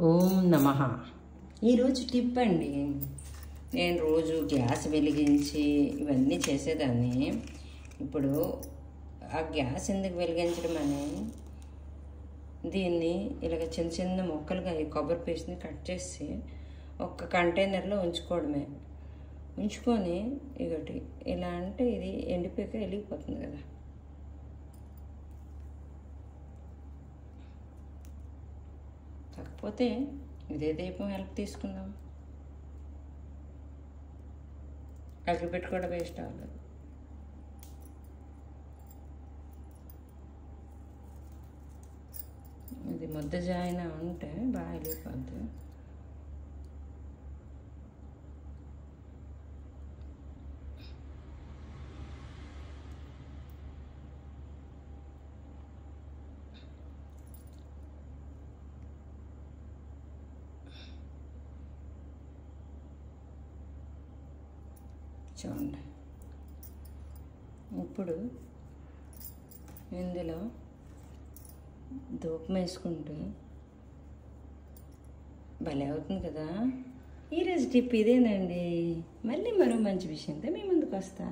ఓం నమః. ఈరోజు టిప్ అండి. నేను రోజు గ్యాస్ వెలిగించి ఇవన్నీ చేసేదాన్ని. ఇప్పుడు ఆ గ్యాస్ ఎందుకు వెలిగించడం అని దీన్ని ఇలాగ చిన్న చిన్న ముక్కలుగా ఈ కొబ్బరి పీస్ని కట్ చేసి ఒక కంటైనర్లో ఉంచుకోవడమే. ఉంచుకొని ఇగటి ఇలా అంటే ఇది ఎండిపోయాక వెలిగిపోతుంది కదా. కాకపోతే ఇదే దీపం హెల్ప్ తీసుకుందాం. అగ్గిపెట్టి కూడా వేస్ట్ అవ్వలేదు. ఇది ముద్ద జాయిన ఉంటే బాగా వెళ్ళిపోద్ది. చూడండి, ఇప్పుడు ఇందులో ధూపం వేసుకుంటే భలే అవుతుంది కదా. ఈరోజు టిప్ ఇదేనండి. మళ్ళీ మరో మంచి విషయంతో మీ ముందుకు వస్తా.